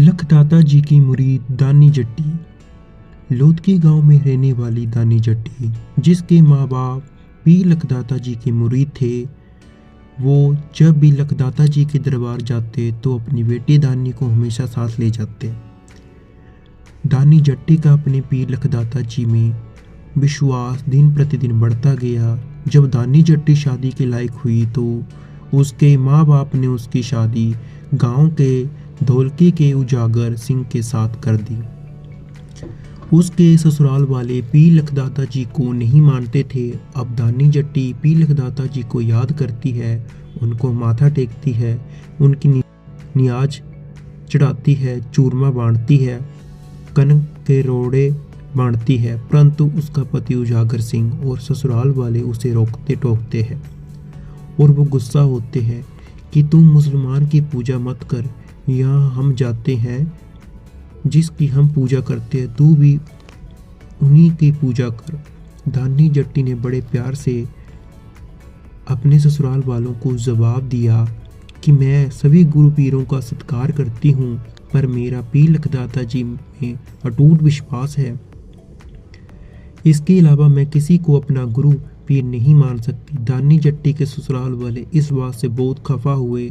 लखदाता जी की मुरीद दानी जट्टी। लोदकी गांव में रहने वाली दानी जट्टी, जिसके माँ बाप भी लखदाता जी के मुरीद थे, वो जब भी लखदाता जी के दरबार जाते तो अपनी बेटी दानी को हमेशा साथ ले जाते। दानी जट्टी का अपने पीर लखदाता जी में विश्वास दिन प्रतिदिन बढ़ता गया। जब दानी जट्टी शादी के लायक हुई तो उसके माँ बाप ने उसकी शादी गांव के धौलकी के उजागर सिंह के साथ कर दी। उसके ससुराल वाले पीर लखदाता जी को नहीं मानते थे। अब दानी जट्टी पीर लखदाता जी को याद करती है, उनको माथा टेकती है, उनकी नियाज चढ़ाती है, चूरमा बांटती है, कनक के रोड़े बांटती है, परंतु उसका पति उजागर सिंह और ससुराल वाले उसे रोकते टोकते हैं और वो गुस्सा होते हैं कि तुम मुसलमान की पूजा मत कर, यहाँ हम जाते हैं जिसकी हम पूजा करते हैं, तू भी उन्हीं की पूजा कर। दानी जट्टी ने बड़े प्यार से अपने ससुराल वालों को जवाब दिया कि मैं सभी गुरु पीरों का सत्कार करती हूँ, पर मेरा पीर लखदाता जी में अटूट विश्वास है। इसके अलावा मैं किसी को अपना गुरु पीर नहीं मान सकती। दानी जट्टी के ससुराल वाले इस बात से बहुत खफा हुए,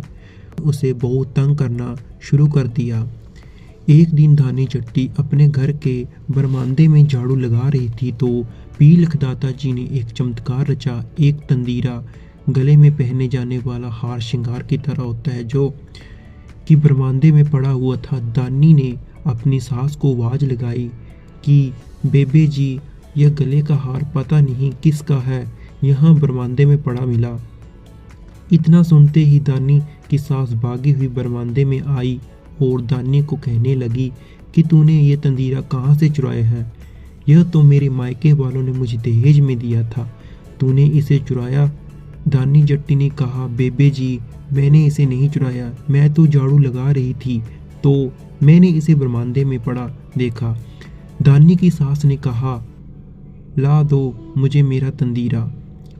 उसे बहुत तंग करना शुरू कर दिया। एक दिन दानी जट्टी अपने घर के बरमांदे में झाड़ू लगा रही थी तो पीर लखदाता जी ने एक चमत्कार रचा। एक तंदीरा गले में पहने जाने वाला हार श्रृंगार की तरह होता है, जो कि बरमांदे में पड़ा हुआ था। दानी ने अपनी सास को आवाज लगाई कि बेबे जी, यह गले का हार पता नहीं किसका है, यहाँ बरमांदे में पड़ा मिला। इतना सुनते ही दानी की सास भागी हुई बरमांदे में आई और दानी को कहने लगी कि तूने ये तंदीरा कहाँ से चुराया है? यह तो मेरे मायके वालों ने मुझे दहेज में दिया था, तूने इसे चुराया? दानी जट्टी ने कहा, बेबे जी, मैंने इसे नहीं चुराया, मैं तो झाड़ू लगा रही थी तो मैंने इसे बरमांदे में पड़ा देखा। दानी की सास ने कहा, ला दो मुझे मेरा तंदीरा,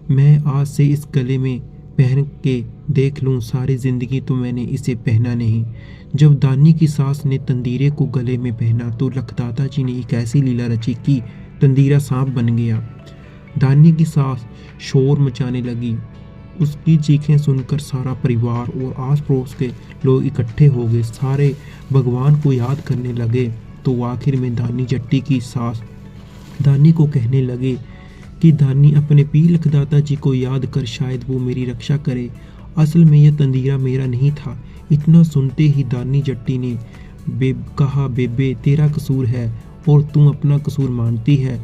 मैं आज से इस गले में पहन के देख लूं, सारी जिंदगी तो मैंने इसे पहना नहीं। जब दानी की सास ने तंदीरे को गले में पहना तो लखदाता जी ने एक ऐसी लीला रची कि तंदीरा सांप बन गया। दानी की सास शोर मचाने लगी। उसकी चीखें सुनकर सारा परिवार और आस पड़ोस के लोग इकट्ठे हो गए। सारे भगवान को याद करने लगे तो आखिर में दानी जट्टी की सास दानी को कहने लगे कि दानी, अपने पीर लखदाता जी को याद कर, शायद वो मेरी रक्षा करे। असल में यह तंदीरा मेरा नहीं था। इतना सुनते ही दानी जट्टी ने कहा, बेबे, तेरा कसूर है और तुम अपना कसूर मानती है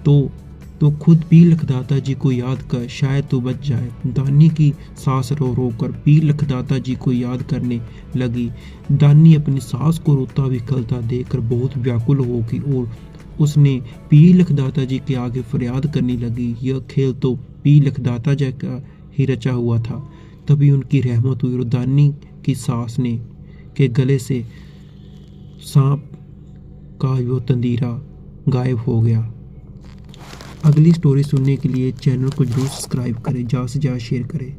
तो खुद पीर लखदाता जी को याद कर, शायद तो बच जाए। दानी की सास रो रो कर पीर लखदाता जी को याद करने लगी। दानी अपनी सास को रोता विकलता देखकर बहुत व्याकुल हो गई और उसने पीर लखदाता जी के आगे फरियाद करने लगी। यह खेल तो पीर लखदाता जी का ही रचा हुआ था। तभी उनकी रहमत हुई और दानी की सास ने के गले से सांप का वो तंदीरा गायब हो गया। अगली स्टोरी सुनने के लिए चैनल को जरूर सब्सक्राइब करें, ज़्यादा से ज़्यादा शेयर करें।